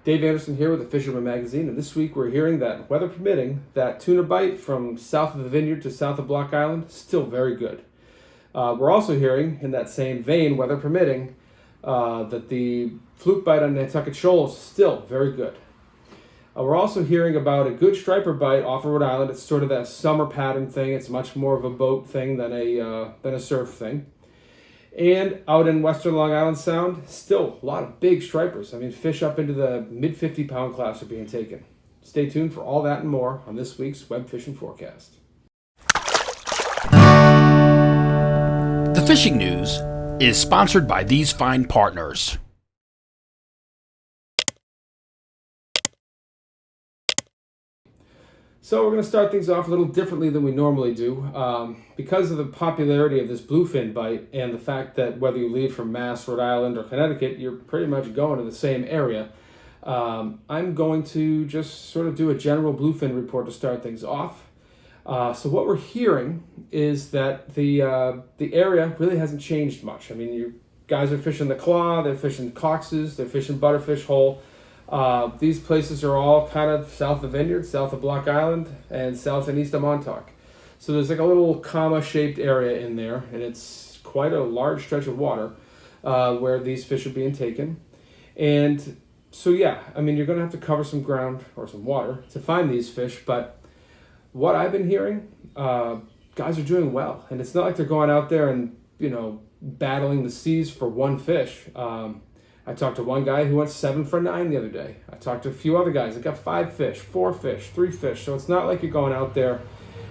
Dave Anderson here with the Fisherman magazine, and this week we're hearing that, weather permitting, that tuna bite from south of the Vineyard to south of Block Island, still very good. We're also hearing, in that same vein, weather permitting, that the Fluke bite on Nantucket Shoals, still very good. We're also hearing about a good striper bite off of Rhode Island. It's sort of that summer pattern thing. It's much more of a boat thing than a surf thing. And out in western Long Island Sound, still a lot of big stripers. I mean, fish up into the mid 50-pound class are being taken. Stay tuned for all that and more on this week's Web Fishing Forecast. The fishing news is sponsored by these fine partners. So we're going to start things off a little differently than we normally do. Because of the popularity of this bluefin bite and the fact that whether you leave from Mass, Rhode Island, or Connecticut, you're pretty much going to the same area, I'm going to just sort of do a general bluefin report to start things off. So what we're hearing is that the area really hasn't changed much. I mean, you guys are fishing the Claw, they're fishing Coxes, they're fishing Butterfish Hole. These places are all kind of south of Vineyard, south of Block Island, and south and east of Montauk. So there's like a little comma-shaped area in there, and it's quite a large stretch of water where these fish are being taken. And so yeah, I mean, you're going to have to cover some ground or some water to find these fish, but what I've been hearing, guys are doing well. And it's not like they're going out there and, battling the seas for one fish. I talked to one guy who went 7 for 9 the other day. I talked to a few other guys that got 5 fish, 4 fish, 3 fish. So it's not like you're going out there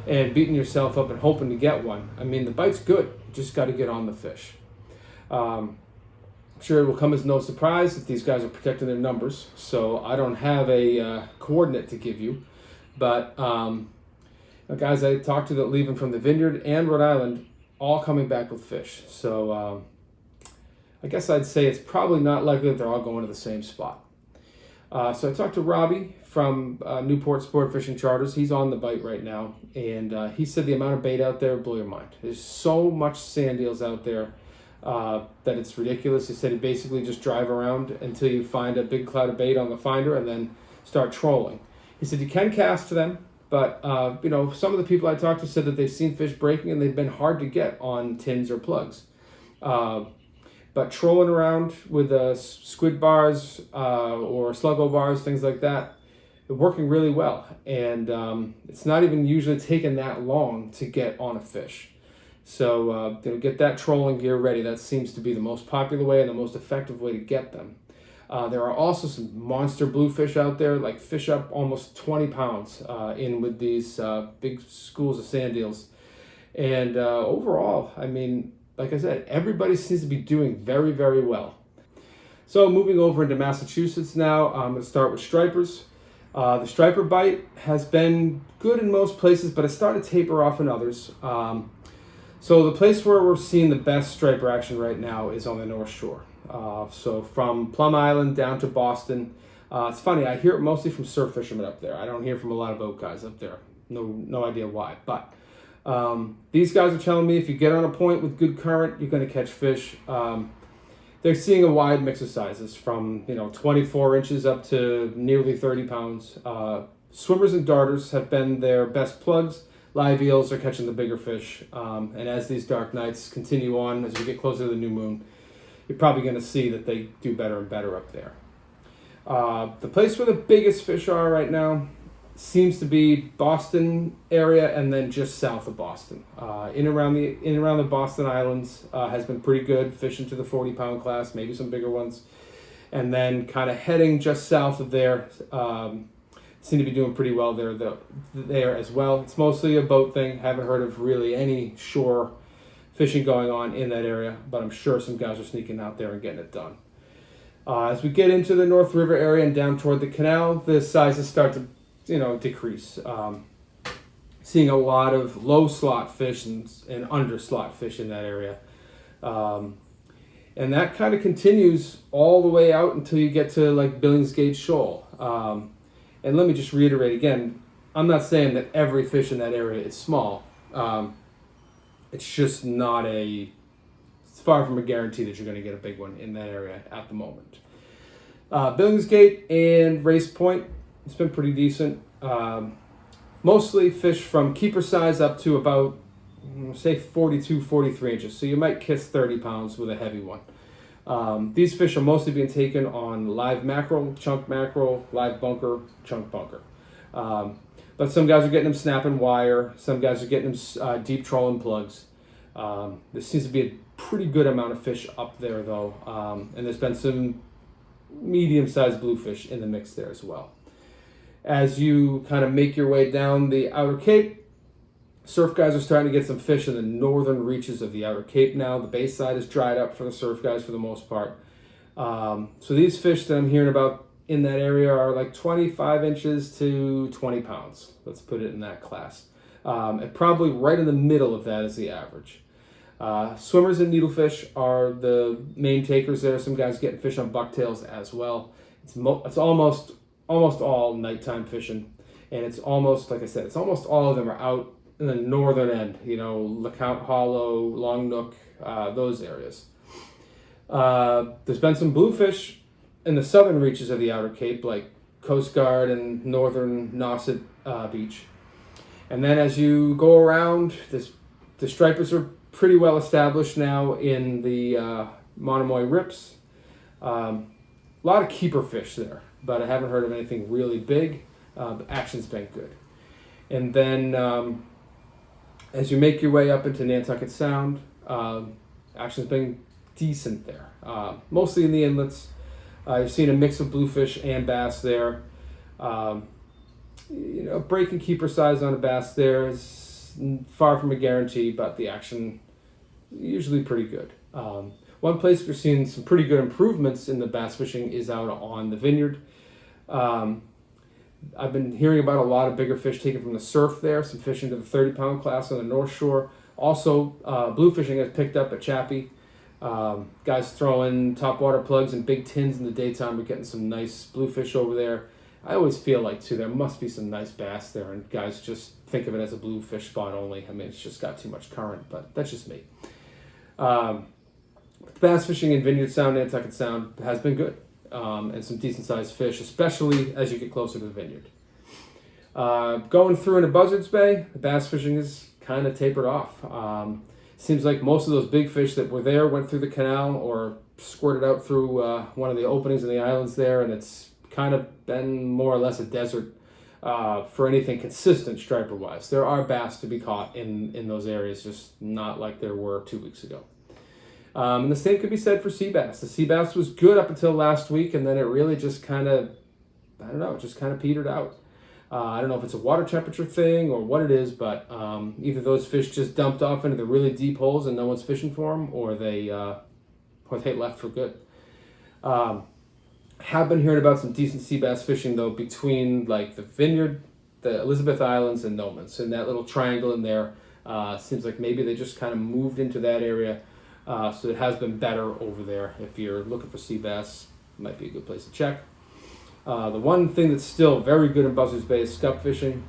and beating yourself up and hoping to get one. I mean, the bite's good. You just got to get on the fish. I'm sure it will come as no surprise that these guys are protecting their numbers. So I don't have a coordinate to give you. But the guys I talked to that leaving from the Vineyard and Rhode Island, all coming back with fish. So I guess I'd say it's probably not likely that they're all going to the same spot. So I talked to Rhody from Newport Sport Fishing Charters. He's on the bite right now. And he said the amount of bait out there will blow your mind. There's so much sand eels out there that it's ridiculous. He said he basically just drive around until you find a big cloud of bait on the finder and then start trolling. He said you can cast to them, but some of the people I talked to said that they've seen fish breaking and they've been hard to get on tins or plugs. But trolling around with squid bars or sluggo bars, things like that, they're working really well. And it's not even usually taking that long to get on a fish. So get that trolling gear ready. That seems to be the most popular way and the most effective way to get them. There are also some monster bluefish out there, like fish up almost 20 pounds in with these big schools of sand eels. And overall, I mean, like I said, everybody seems to be doing very, very well. So moving over into Massachusetts now, I'm going to start with stripers. The striper bite has been good in most places, but it's started to taper off in others. So the place where we're seeing the best striper action right now is on the North Shore. So from Plum Island down to Boston. It's funny, I hear it mostly from surf fishermen up there. I don't hear from a lot of boat guys up there. No idea why, but these guys are telling me if you get on a point with good current, you're going to catch fish. They're seeing a wide mix of sizes from 24 inches up to nearly 30 pounds. Swimmers and darters have been their best plugs. Live eels are catching the bigger fish. And as these dark nights continue on, as we get closer to the new moon, you're probably going to see that they do better and better up there. The place where the biggest fish are right now seems to be Boston area and then just south of Boston. In around the Boston Islands has been pretty good, fishing to the 40-pound class, maybe some bigger ones. And then kind of heading just south of there, seem to be doing pretty well there as well. It's mostly a boat thing. Haven't heard of really any shore fishing going on in that area, but I'm sure some guys are sneaking out there and getting it done. As we get into the North River area and down toward the canal, the sizes start to decrease. Seeing a lot of low slot fish and under slot fish in that area. And that kind of continues all the way out until you get to like Billingsgate Shoal. And let me just reiterate again, I'm not saying that every fish in that area is small. It's just not it's far from a guarantee that you're going to get a big one in that area at the moment. Billingsgate and Race Point, it's been pretty decent. Mostly fish from keeper size up to about, say, 42, 43 inches. So you might kiss 30 pounds with a heavy one. These fish are mostly being taken on live mackerel, chunk mackerel, live bunker, chunk bunker. But some guys are getting them snapping wire. Some guys are getting them deep trolling plugs. There seems to be a pretty good amount of fish up there, though. And there's been some medium-sized bluefish in the mix there as well. As you kind of make your way down the Outer Cape, surf guys are starting to get some fish in the northern reaches of the Outer Cape now. The bay side is dried up for the surf guys for the most part. So these fish that I'm hearing about in that area are like 25 inches to 20 pounds. Let's put it in that class. And probably right in the middle of that is the average. Swimmers and needlefish are the main takers there. Some guys getting fish on bucktails as well. It's almost all nighttime fishing, and it's almost, like I said, it's almost all of them are out in the northern end, LeCount Hollow, Long Nook, those areas. There's been some bluefish in the southern reaches of the Outer Cape, like Coast Guard and northern Nauset Beach. And then as you go around, the stripers are pretty well established now in the Monomoy Rips. A lot of keeper fish there, but I haven't heard of anything really big. The action's been good. And then as you make your way up into Nantucket Sound, action's been decent there. Mostly in the inlets. You're seeing a mix of bluefish and bass there. Breaking keeper size on a bass there is far from a guarantee, but the action usually pretty good. One place we're seeing some pretty good improvements in the bass fishing is out on the Vineyard. I've been hearing about a lot of bigger fish taken from the surf there, some fish into the 30-pound class on the North Shore. Also, bluefishing has picked up at Chappie. Guys throwing topwater plugs and big tins in the daytime. We're getting some nice bluefish over there. I always feel like, too, there must be some nice bass there, and guys just think of it as a bluefish spot only. I mean, it's just got too much current, but that's just me. Bass fishing in Vineyard Sound, Nantucket Sound has been good, and some decent-sized fish, especially as you get closer to the Vineyard. Going through into Buzzards Bay, the bass fishing is kind of tapered off. Seems like most of those big fish that were there went through the canal or squirted out through one of the openings in the islands there, and it's kind of been more or less a desert for anything consistent striper-wise. There are bass to be caught in those areas, just not like there were 2 weeks ago. And the same could be said for sea bass. The sea bass was good up until last week, and then it really just kind of, petered out. I don't know if it's a water temperature thing or what it is, but either those fish just dumped off into the really deep holes and no one's fishing for them, or they left for good. Have been hearing about some decent sea bass fishing, though, between like the Vineyard, the Elizabeth Islands, and Nomans. And that little triangle in there seems like maybe they just kind of moved into that area. So it has been better over there. If you're looking for sea bass, it might be a good place to check. The one thing that's still very good in Buzzards Bay is scup fishing.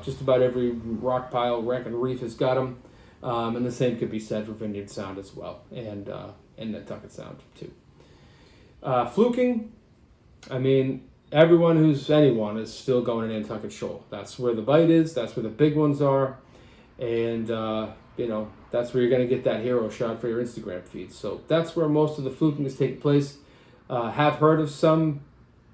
Just about every rock pile, wreck, and reef has got them. And the same could be said for Vineyard Sound as well, and Nantucket Sound too. Fluking, I mean, anyone is still going to Nantucket Shoal. That's where the bite is. That's where the big ones are. And, that's where you're going to get that hero shot for your Instagram feed. So that's where most of the fluking is taking place. Have heard of some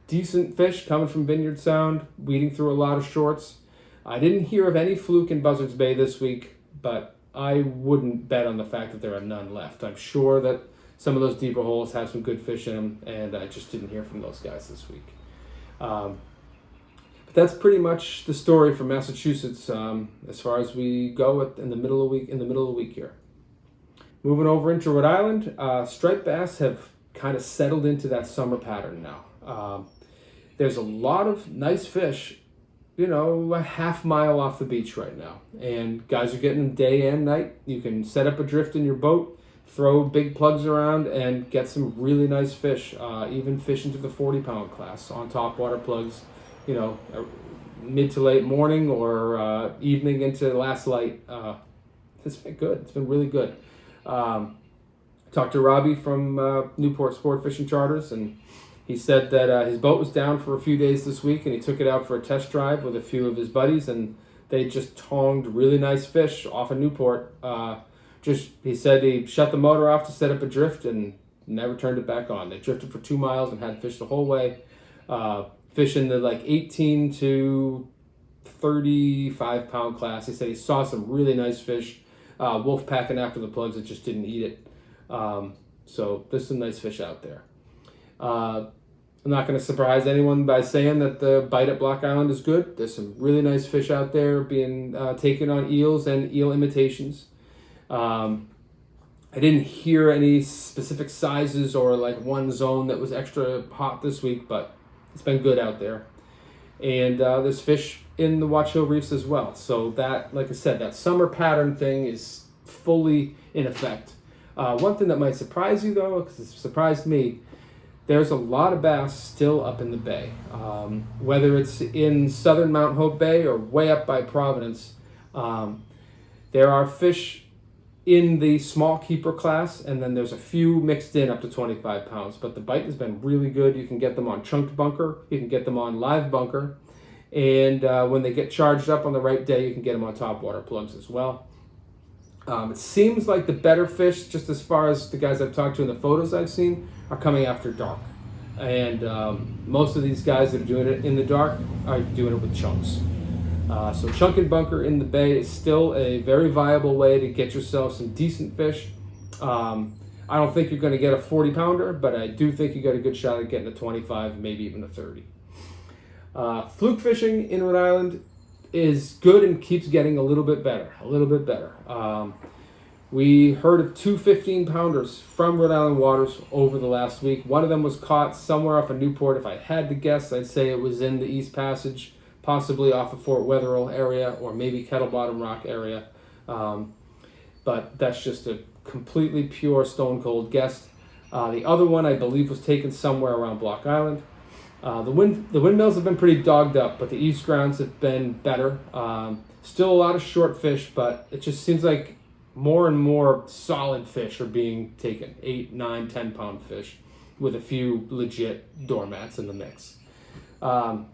decent fish coming from Vineyard Sound, weeding through a lot of shorts. I didn't hear of any fluke in Buzzards Bay this week, but I wouldn't bet on the fact that there are none left. I'm sure that some of those deeper holes have some good fish in them, and I just didn't hear from those guys this week. But that's pretty much the story for Massachusetts as far as we go in the middle of the week here. Moving over into Rhode Island, striped bass have kind of settled into that summer pattern now. There's a lot of nice fish, a half mile off the beach right now, and guys are getting them day and night. You can set up a drift in your boat, throw big plugs around, and get some really nice fish, even fish into the 40-pound class on top water plugs, mid to late morning or evening into last light. It's been good. It's been really good. Talked to Robbie from Newport Sport Fishing Charters, and He said that his boat was down for a few days this week, and he took it out for a test drive with a few of his buddies, and they just tonged really nice fish off of Newport. He said he shut the motor off to set up a drift and never turned it back on. They drifted for 2 miles and had fish the whole way. Fish in the like 18 to 35 pound class. He said he saw some really nice fish. Wolf packing after the plugs that just didn't eat it. So there's some nice fish out there. I'm not going to surprise anyone by saying that the bite at Block Island is good. There's some really nice fish out there being taken on eels and eel imitations. I didn't hear any specific sizes or like one zone that was extra hot this week, but it's been good out there. And there's fish in the Watch Hill reefs as well. So that, like I said, that summer pattern thing is fully in effect. One thing that might surprise you though, because it surprised me, there's a lot of bass still up in the bay. Whether it's in southern Mount Hope Bay or way up by Providence, there are fish in the small keeper class, and then there's a few mixed in up to 25 pounds. But the bite has been really good. You can get them on chunked bunker. You can get them on live bunker. And when they get charged up on the right day, you can get them on topwater plugs as well. It seems like the better fish, just as far as the guys I've talked to in the photos I've seen, are coming after dark. And most of these guys that are doing it in the dark are doing it with chunks. So chunk and bunker in the bay is still a very viable way to get yourself some decent fish. I don't think you're going to get a 40 pounder, but I do think you got a good shot at getting a 25, maybe even a 30. Fluke fishing in Rhode Island is good and keeps getting a little bit better. We heard of 2 15-pounders from Rhode Island waters over the last week. One of them was caught somewhere off of Newport. If I had to guess, I'd say it was in the East Passage, possibly off of Fort Wetherill area or maybe Kettle Bottom Rock area. But that's just a completely pure stone cold guess. The other one I believe was taken somewhere around Block Island. The windmills have been pretty dogged up, but the east grounds have been better. Still a lot of short fish, but it just seems like more and more solid fish are being taken. 8, 9, 10 pound fish with a few legit doormats in the mix.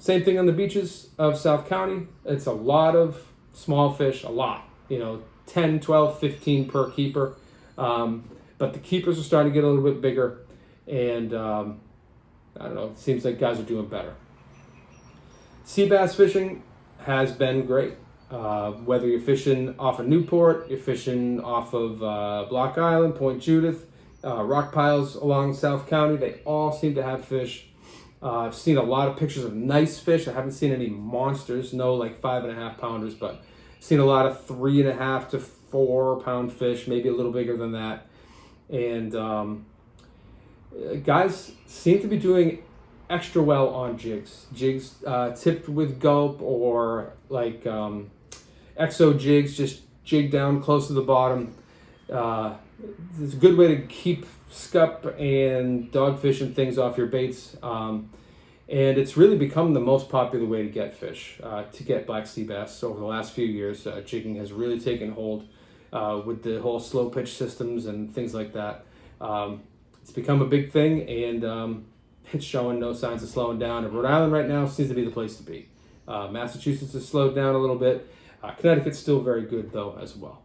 Same thing on the beaches of South County. It's a lot of small fish, 10, 12, 15 per keeper. But the keepers are starting to get a little bit bigger, and I don't know, it seems like guys are doing better. Sea bass fishing has been great. Whether you're fishing off of Newport, you're fishing off of Block Island, Point Judith, rock piles along South County, they all seem to have fish. I've seen a lot of pictures of nice fish. I haven't seen any monsters, no like 5.5 pounders, but I've seen a lot of 3.5 to 4 pound fish, maybe a little bigger than that. And guys seem to be doing extra well on jigs tipped with gulp or like exo jigs, just jig down close to the bottom. It's a good way to keep scup and dogfish and things off your baits, and it's really become the most popular way to get fish, to get black sea bass over the last few years. Jigging has really taken hold with the whole slow pitch systems and things like that. It's become a big thing, and it's showing no signs of slowing down. And Rhode Island right now seems to be the place to be. Massachusetts has slowed down a little bit. Connecticut's still very good, though, as well.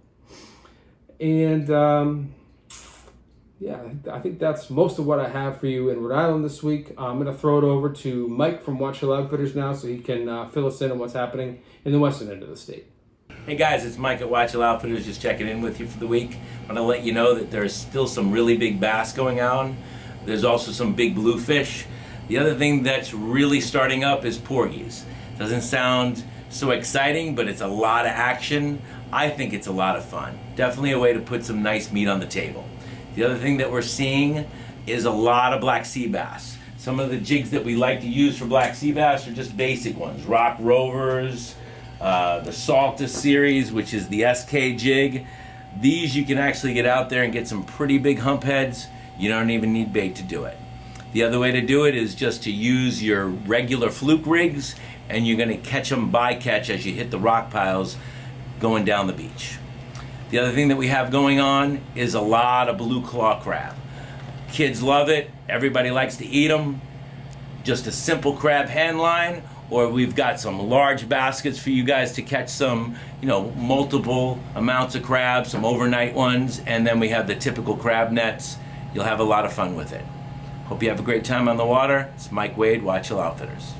And I think that's most of what I have for you in Rhode Island this week. I'm going to throw it over to Mike from Watch Hill Outfitters now so he can fill us in on what's happening in the western end of the state. Hey guys, it's Mike at Watch Hill Outfitters, just checking in with you for the week. I want to let you know that there's still some really big bass going on. There's also some big bluefish. The other thing that's really starting up is porgies. Doesn't sound so exciting, but it's a lot of action. I think it's a lot of fun. Definitely a way to put some nice meat on the table. The other thing that we're seeing is a lot of black sea bass. Some of the jigs that we like to use for black sea bass are just basic ones. Rock Rovers, the Saltus series, which is the SK jig. These you can actually get out there and get some pretty big hump heads. You don't even need bait to do it. The other way to do it is just to use your regular Fluke rigs, and you're going to catch them bycatch as you hit the rock piles going down the beach. The other thing that we have going on is a lot of blue claw crab. Kids love it. Everybody likes to eat them. just a simple crab hand line, or we've got some large baskets for you guys to catch some, multiple amounts of crabs, some overnight ones, and then we have the typical crab nets. You'll have a lot of fun with it. Hope you have a great time on the water. It's Mike Wade, Watchell Outfitters.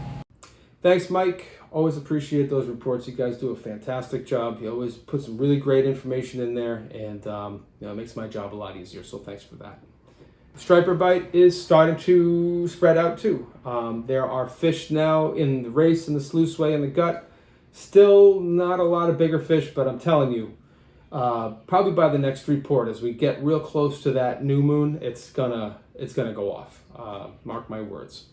Thanks, Mike. Always appreciate those reports. You guys do a fantastic job. You always put some really great information in there, and it makes my job a lot easier, so thanks for that. Striper bite is starting to spread out too. There are fish now in the race, in the sluiceway, in the gut. Still not a lot of bigger fish, but I'm telling you, probably by the next report, as we get real close to that new moon, it's gonna go off. Mark my words.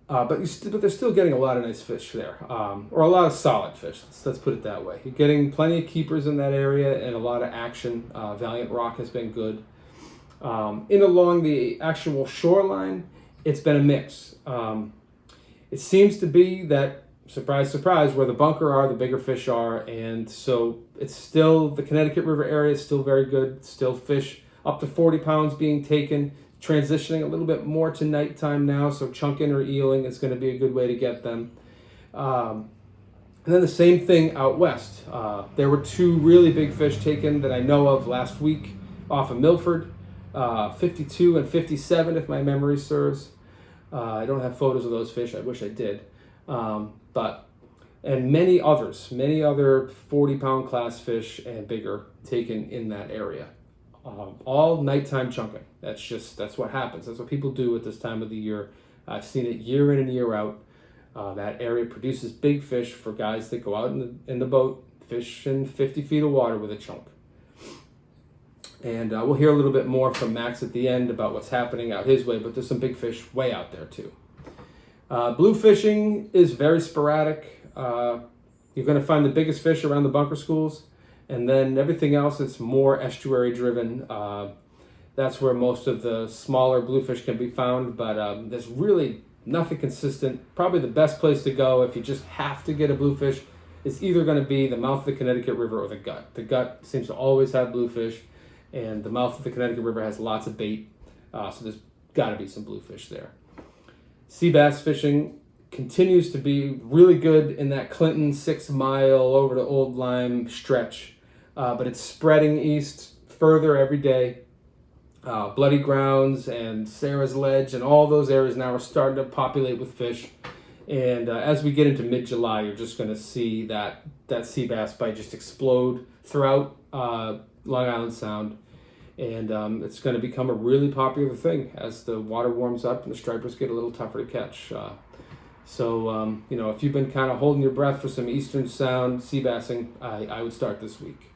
But they're still getting a lot of nice fish there, or a lot of solid fish. Let's put it that way. You're getting plenty of keepers in that area and a lot of action. Valiant Rock has been good. In along the actual shoreline, it's been a mix. It seems to be that, surprise, surprise, where the bunker are, the bigger fish are, and so it's still, the Connecticut River area is still very good. Still fish up to 40 pounds being taken. Transitioning a little bit more to nighttime now, so chunking or eeling is going to be a good way to get them. And then the same thing out west. There were 2 really big fish taken that I know of last week off of Milford, 52 and 57 if my memory serves. I don't have photos of those fish. I wish I did. And many other 40-pound class fish and bigger taken in that area. All nighttime chunking. That's what happens. That's what people do at this time of the year. I've seen it year in and year out. That area produces big fish for guys that go out in the boat, fishing 50 feet of water with a chunk. And we'll hear a little bit more from Max at the end about what's happening out his way, but there's some big fish way out there too. Blue fishing is very sporadic. You're going to find the biggest fish around the bunker schools. And then everything else, it's more estuary driven. That's where most of the smaller bluefish can be found, but there's really nothing consistent. Probably the best place to go if you just have to get a bluefish is either going to be the mouth of the Connecticut River or the gut. The gut seems to always have bluefish, and the mouth of the Connecticut River has lots of bait, so there's got to be some bluefish there. Sea bass fishing continues to be really good in that Clinton 6 mile over to Old Lyme stretch. But it's spreading east further every day. Bloody Grounds and Sarah's Ledge and all those areas now are starting to populate with fish. And as we get into mid-July, you're just going to see that sea bass bite just explode throughout Long Island Sound. And it's going to become a really popular thing as the water warms up and the stripers get a little tougher to catch. So if you've been kind of holding your breath for some Eastern Sound sea bassing, I would start this week.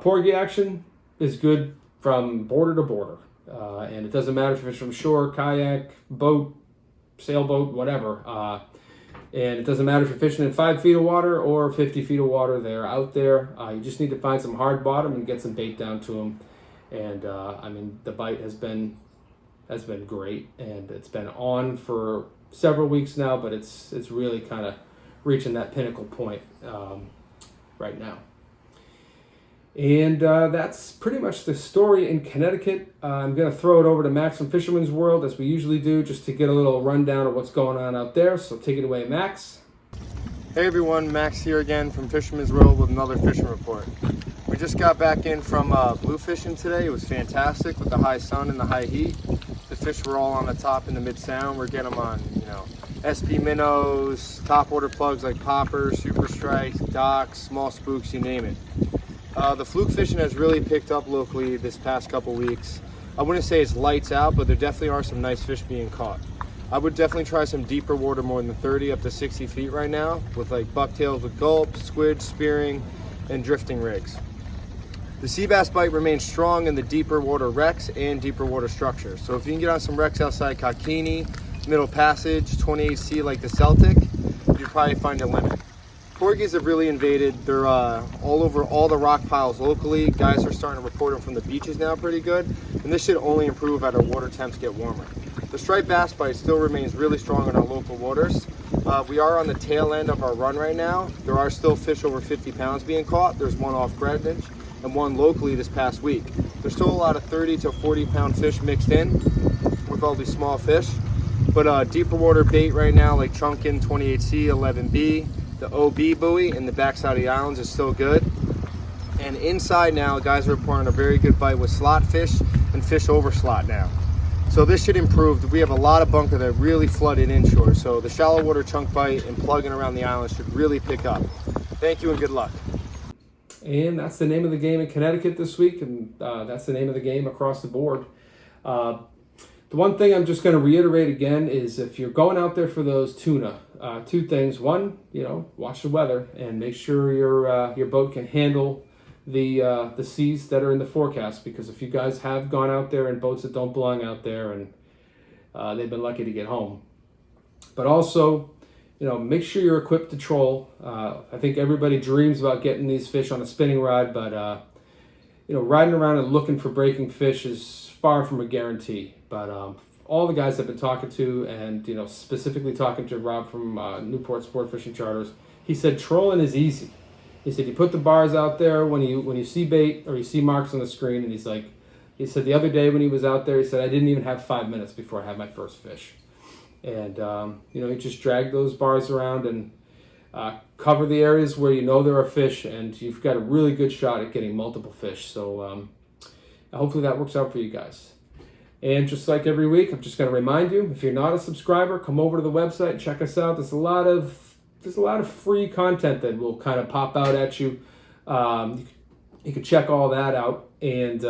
Porgy action is good from border to border, and it doesn't matter if you're from shore, kayak, boat, sailboat, whatever, and it doesn't matter if you're fishing in 5 feet of water or 50 feet of water. They're out there. You just need to find some hard bottom and get some bait down to them, and the bite has been great, and it's been on for several weeks now, but it's really kind of reaching that pinnacle point right now. And that's pretty much the story in Connecticut. I'm going to throw it over to Max from Fisherman's World, as we usually do, just to get a little rundown of what's going on out there. So take it away, Max. Hey everyone, Max here again from Fisherman's World with another fishing report. We just got back in from blue fishing today. It was fantastic with the high sun and the high heat. The fish were all on the top in the mid-sound. We're getting them on, SP minnows, top order plugs like poppers, super strikes, docks, small spooks, you name it. The fluke fishing has really picked up locally this past couple weeks. I wouldn't say it's lights out, but there definitely are some nice fish being caught. I would definitely try some deeper water, more than 30 up to 60 feet right now, with like bucktails with gulps, squid, spearing, and drifting rigs. The sea bass bite remains strong in the deeper water wrecks and deeper water structures. So if you can get on some wrecks outside Cockini, Middle Passage, 28C like the Celtic, you'll probably find a limit. Porgies have really invaded. They're all over all the rock piles locally. Guys are starting to report them from the beaches now pretty good, and this should only improve as our water temps get warmer. The striped bass bite still remains really strong in our local waters. We are on the tail end of our run right now. There are still fish over 50 pounds being caught. There's one off Greenwich and one locally this past week. There's still a lot of 30 to 40 pound fish mixed in. We're with all these small fish. But deeper water bait right now, like Trunkin 28C, 11B, the OB buoy in the backside of the islands is still good. And inside now, guys are reporting a very good bite with slot fish and fish over slot now. So this should improve. We have a lot of bunker that really flooded inshore. So the shallow water chunk bite and plugging around the island should really pick up. Thank you and good luck. And that's the name of the game in Connecticut this week, and that's the name of the game across the board. The one thing I'm just going to reiterate again is if you're going out there for those tuna, two things. One, watch the weather and make sure your boat can handle the seas that are in the forecast, because if you guys have gone out there in boats that don't belong out there and they've been lucky to get home. But also, make sure you're equipped to troll. I think everybody dreams about getting these fish on a spinning rod, but riding around and looking for breaking fish is far from a guarantee. But all the guys I've been talking to, and specifically talking to Rob from Newport Sport Fishing Charters, he said trolling is easy. He said you put the bars out there when you see bait or you see marks on the screen, and he said the other day when he was out there, he said I didn't even have 5 minutes before I had my first fish. And you just drag those bars around and cover the areas where there are fish, and you've got a really good shot at getting multiple fish. So hopefully that works out for you guys. And just like every week, I'm just going to remind you, if you're not a subscriber, come over to the website and check us out. There's a lot of free content that will kind of pop out at you. You can check all that out, and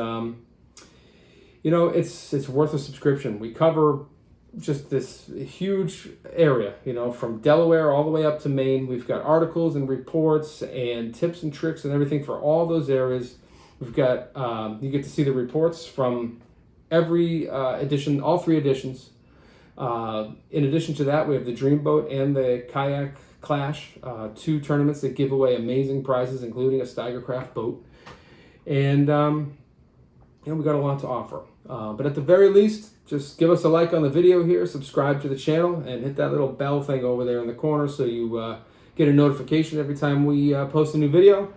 it's worth a subscription. We cover just this huge area, from Delaware all the way up to Maine. We've got articles and reports and tips and tricks and everything for all those areas. We've got you get to see the reports from every edition, all three editions. In addition to that, we have the Dreamboat and the Kayak Clash, two tournaments that give away amazing prizes, including a Steigercraft boat. And we got a lot to offer. But at the very least, just give us a like on the video here, subscribe to the channel, and hit that little bell thing over there in the corner so you get a notification every time we post a new video.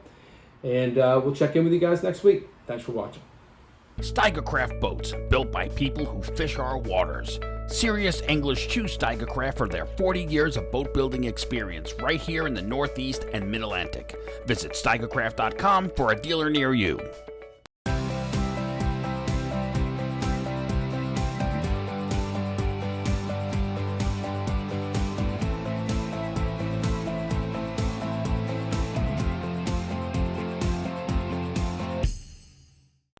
And we'll check in with you guys next week. Thanks for watching. Steigercraft boats, built by people who fish our waters. Serious anglers choose Steigercraft for their 40 years of boat building experience right here in the Northeast and Mid-Atlantic. Visit steigercraft.com for a dealer near you.